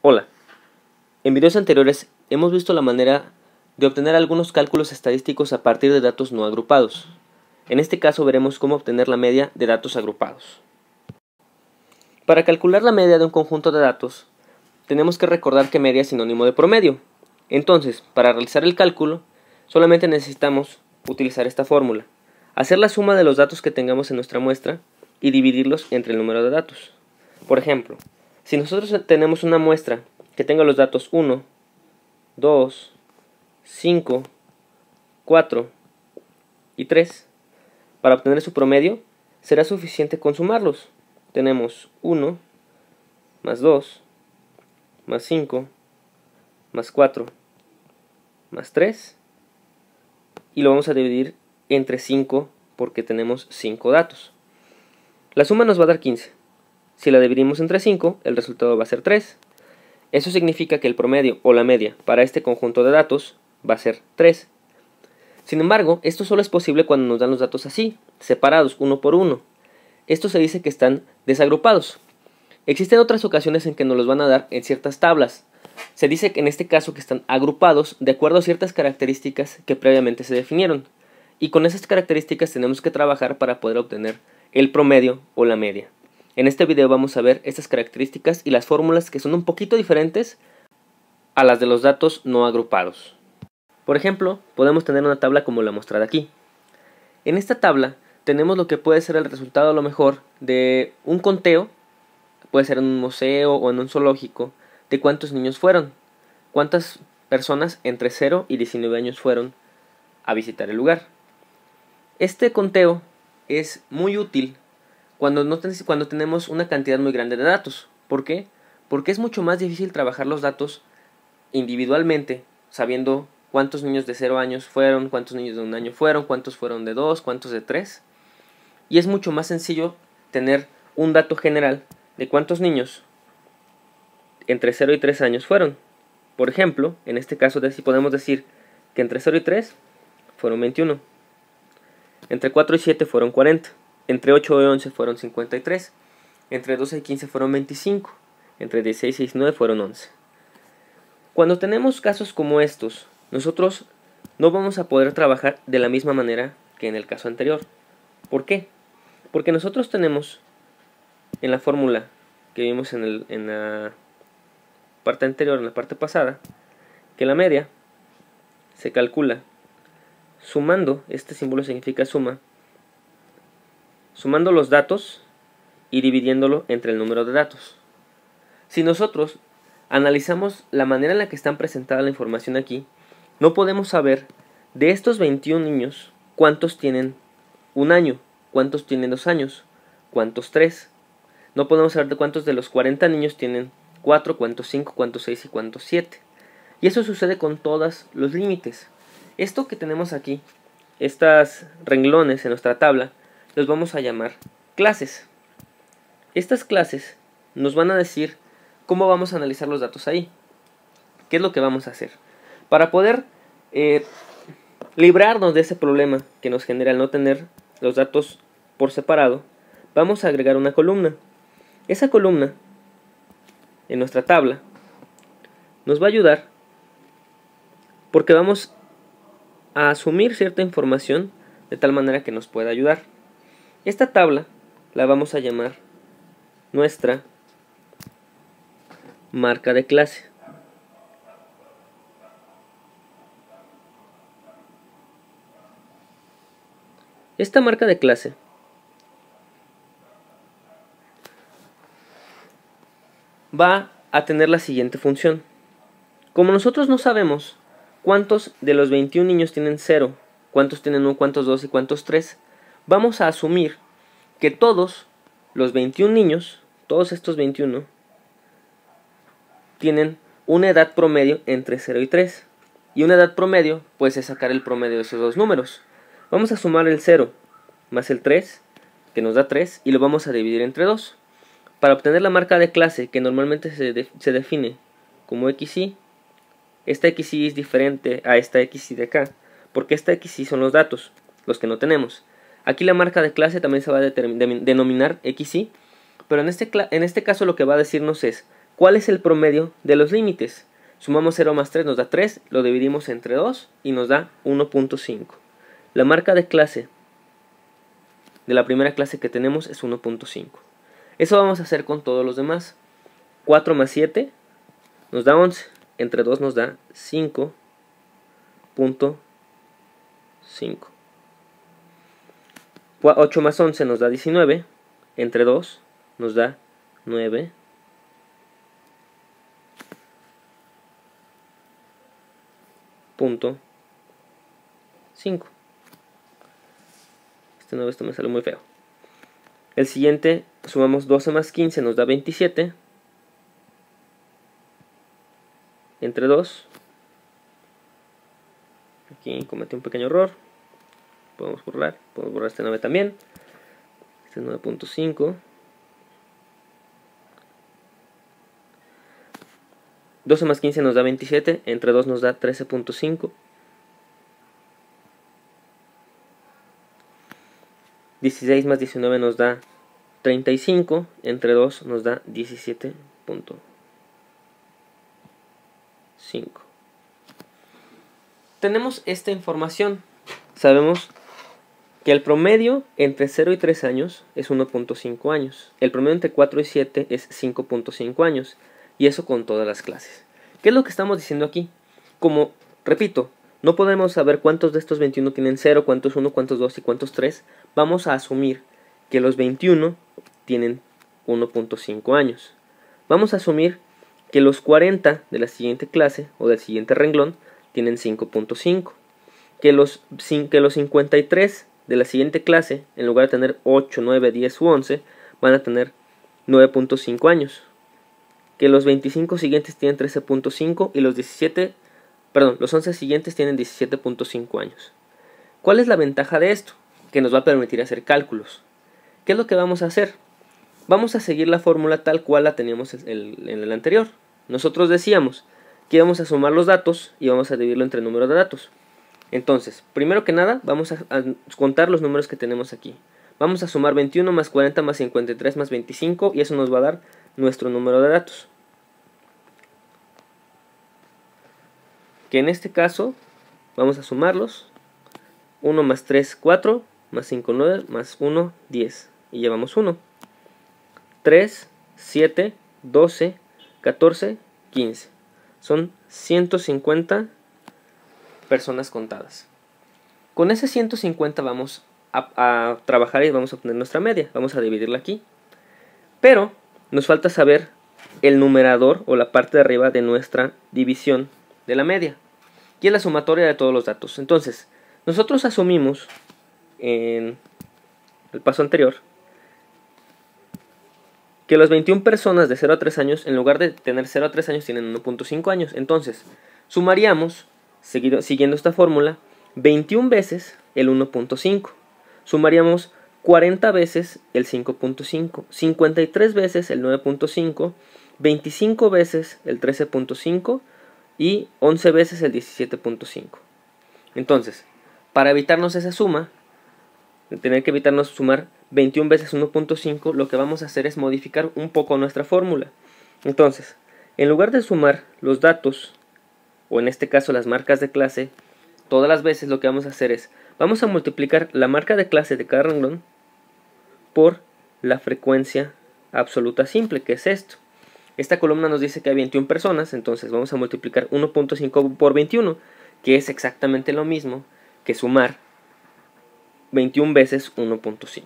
Hola, en videos anteriores hemos visto la manera de obtener algunos cálculos estadísticos a partir de datos no agrupados. En este caso veremos cómo obtener la media de datos agrupados. Para calcular la media de un conjunto de datos, tenemos que recordar que media es sinónimo de promedio. Entonces, para realizar el cálculo, solamente necesitamos utilizar esta fórmula: hacer la suma de los datos que tengamos en nuestra muestra y dividirlos entre el número de datos. Por ejemplo, si nosotros tenemos una muestra que tenga los datos 1, 2, 5, 4 y 3, para obtener su promedio será suficiente con sumarlos. Tenemos 1 más 2 más 5 más 4 más 3 y lo vamos a dividir entre 5 porque tenemos 5 datos. La suma nos va a dar 15. Si la dividimos entre 5, el resultado va a ser 3. Eso significa que el promedio o la media para este conjunto de datos va a ser 3. Sin embargo, esto solo es posible cuando nos dan los datos así, separados uno por uno. Esto se dice que están desagrupados. Existen otras ocasiones en que nos los van a dar en ciertas tablas. Se dice que en este caso que están agrupados de acuerdo a ciertas características que previamente se definieron. Y con esas características tenemos que trabajar para poder obtener el promedio o la media. En este video vamos a ver estas características y las fórmulas que son un poquito diferentes a las de los datos no agrupados. Por ejemplo, podemos tener una tabla como la mostrada aquí. En esta tabla tenemos lo que puede ser el resultado a lo mejor de un conteo, puede ser en un museo o en un zoológico, de cuántos niños fueron, cuántas personas entre 0 y 19 años fueron a visitar el lugar. Este conteo es muy útil cuando tenemos una cantidad muy grande de datos. ¿Por qué? Porque es mucho más difícil trabajar los datos individualmente, sabiendo cuántos niños de 0 años fueron, cuántos niños de 1 año fueron, cuántos fueron de 2, cuántos de 3. Y es mucho más sencillo tener un dato general de cuántos niños entre 0 y 3 años fueron. Por ejemplo, en este caso podemos decir que entre 0 y 3 fueron 21. Entre 4 y 7 fueron 40. Entre 8 y 11 fueron 53. Entre 12 y 15 fueron 25. Entre 16 y 19 fueron 11. Cuando tenemos casos como estos, nosotros no vamos a poder trabajar de la misma manera que en el caso anterior. ¿Por qué? Porque nosotros tenemos en la fórmula que vimos en la parte anterior, en la parte pasada, que la media se calcula sumando, este símbolo significa suma, sumando los datos y dividiéndolo entre el número de datos. Si nosotros analizamos la manera en la que están presentada la información aquí, no podemos saber de estos 21 niños cuántos tienen 1 año, cuántos tienen 2 años, cuántos 3. No podemos saber de cuántos de los 40 niños tienen 4, cuántos 5, cuántos 6 y cuántos 7. Y eso sucede con todos los límites. Esto que tenemos aquí, estas renglones en nuestra tabla, los vamos a llamar clases. Estas clases nos van a decir cómo vamos a analizar los datos ahí. ¿Qué es lo que vamos a hacer? Para poder librarnos de ese problema que nos genera el no tener los datos por separado, vamos a agregar una columna. Esa columna en nuestra tabla nos va a ayudar porque vamos a asumir cierta información de tal manera que nos pueda ayudar. Esta tabla la vamos a llamar nuestra marca de clase. Esta marca de clase va a tener la siguiente función. Como nosotros no sabemos cuántos de los 21 niños tienen 0, cuántos tienen 1, cuántos 2 y cuántos 3, vamos a asumir que todos los 21 niños, todos estos 21, tienen una edad promedio entre 0 y 3. Y una edad promedio, pues es sacar el promedio de esos dos números. Vamos a sumar el 0 más el 3, que nos da 3, y lo vamos a dividir entre 2. Para obtener la marca de clase, que normalmente se define como XY, esta XY es diferente a esta XY de acá, porque esta XY son los datos, los que no tenemos. Aquí la marca de clase también se va a denominar XY, pero en este caso lo que va a decirnos es ¿Cuál es el promedio de los límites? Sumamos 0 más 3 nos da 3, lo dividimos entre 2 y nos da 1.5. La marca de clase de la primera clase que tenemos es 1.5. Eso vamos a hacer con todos los demás. 4 más 7 nos da 11, entre 2 nos da 5.5. 8 más 11 nos da 19, entre 2 nos da 9.5. Esto me salió muy feo. El siguiente, sumamos 12 más 15 nos da 27, entre 2. Aquí cometí un pequeño error. Podemos borrar este 9 también. Este es 9.5. 12 más 15 nos da 27, entre 2 nos da 13.5. 16 más 19 nos da 35, entre 2 nos da 17.5. Tenemos esta información. Sabemos que el promedio entre 0 y 3 años es 1.5 años. El promedio entre 4 y 7 es 5.5 años. Y eso con todas las clases. ¿Qué es lo que estamos diciendo aquí? Como, repito, no podemos saber cuántos de estos 21 tienen 0, cuántos 1, cuántos 2 y cuántos 3. Vamos a asumir que los 21 tienen 1.5 años. Vamos a asumir que los 40 de la siguiente clase o del siguiente renglón tienen 5.5. Que los 53 de la siguiente clase, en lugar de tener 8, 9, 10 u 11, van a tener 9.5 años. Que los 25 siguientes tienen 13.5 y los 11 siguientes tienen 17.5 años. ¿Cuál es la ventaja de esto? Que nos va a permitir hacer cálculos. ¿Qué es lo que vamos a hacer? Vamos a seguir la fórmula tal cual la teníamos en el anterior. Nosotros decíamos que íbamos a sumar los datos y vamos a dividirlo entre el número de datos. Entonces, primero que nada, vamos a contar los números que tenemos aquí. Vamos a sumar 21 más 40 más 53 más 25 y eso nos va a dar nuestro número de datos. Que en este caso vamos a sumarlos. 1 más 3, 4, más 5, 9, más 1, 10. Y llevamos 1. 3, 7, 12, 14, 15. Son 150 personas contadas. Con ese 150 vamos a trabajar y vamos a obtener nuestra media. Vamos a dividirla aquí. Pero nos falta saber el numerador o la parte de arriba de nuestra división de la media. Y es la sumatoria de todos los datos. Entonces, nosotros asumimos en el paso anterior que las 21 personas de 0 a 3 años, en lugar de tener 0 a 3 años, tienen 1.5 años. Entonces, sumaríamos, siguiendo esta fórmula, 21 veces el 1.5. Sumaríamos 40 veces el 5.5, 53 veces el 9.5, 25 veces el 13.5 y 11 veces el 17.5. Entonces, para evitarnos esa suma, tener que evitarnos sumar 21 veces 1.5, lo que vamos a hacer es modificar un poco nuestra fórmula. Entonces, en lugar de sumar los datos, o en este caso las marcas de clase, todas las veces lo que vamos a hacer es, vamos a multiplicar la marca de clase de cada renglón por la frecuencia absoluta simple, que es esto. Esta columna nos dice que hay 21 personas, entonces vamos a multiplicar 1.5 por 21, que es exactamente lo mismo que sumar 21 veces 1.5.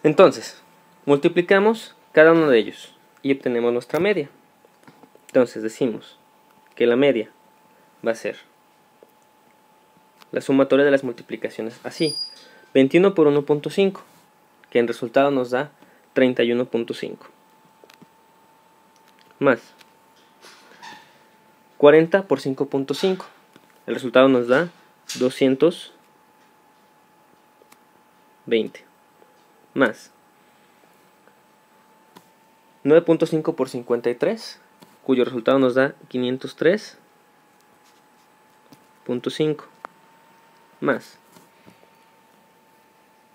Entonces, multiplicamos cada uno de ellos y obtenemos nuestra media. Entonces decimos que la media va a ser la sumatoria de las multiplicaciones así. 21 por 1.5, que en resultado nos da 31.5. Más 40 por 5.5. El resultado nos da 220. Más 9.5 por 53, cuyo resultado nos da 503.5. Más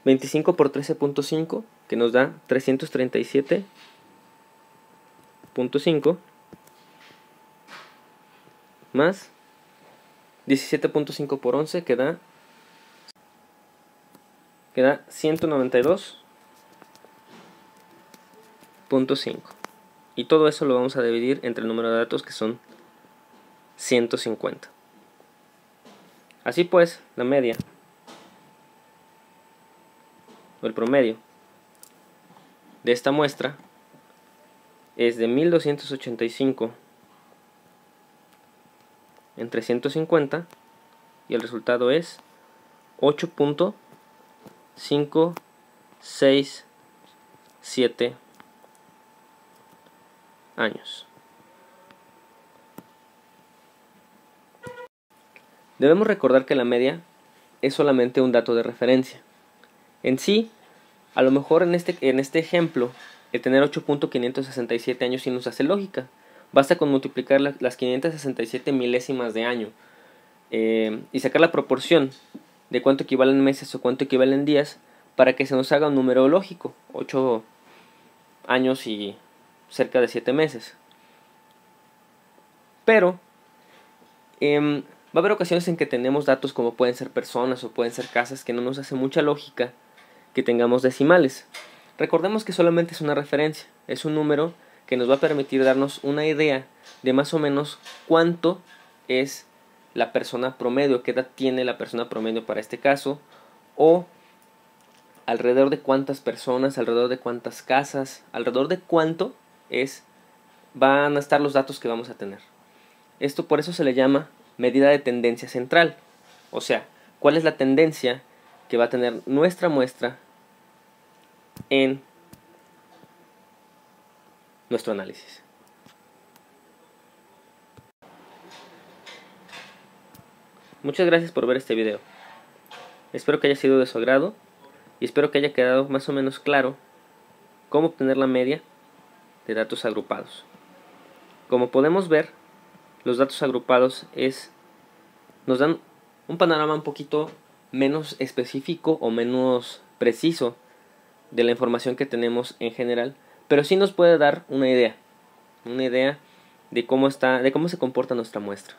25 por 13.5, que nos da 337.5. 17.5 más 17.5 por 11 queda 192.5. Y todo eso lo vamos a dividir entre el número de datos, que son 150. Así pues, la media o el promedio de esta muestra es de 1285 entre 150 y el resultado es 8.567 años. Debemos recordar que la media es solamente un dato de referencia. En sí, a lo mejor en este ejemplo, el tener 8.567 años sí nos hace lógica. Basta con multiplicar las 567 milésimas de año y sacar la proporción de cuánto equivalen meses o cuánto equivalen días para que se nos haga un número lógico, 8 años y cerca de 7 meses. Pero va a haber ocasiones en que tenemos datos como pueden ser personas o pueden ser casas que no nos hace mucha lógica que tengamos decimales. Recordemos que solamente es una referencia, es un número que nos va a permitir darnos una idea de más o menos cuánto es la persona promedio, qué edad tiene la persona promedio para este caso, o alrededor de cuántas personas, alrededor de cuántas casas, alrededor de cuánto van a estar los datos que vamos a tener. Esto por eso se le llama medida de tendencia central, o sea, cuál es la tendencia que va a tener nuestra muestra en nuestro análisis. Muchas gracias por ver este video. Espero que haya sido de su agrado y espero que haya quedado más o menos claro cómo obtener la media de datos agrupados. Como podemos ver, los datos agrupados nos dan un panorama un poquito menos específico o menos preciso de la información que tenemos en general, pero sí nos puede dar una idea de cómo se comporta nuestra muestra.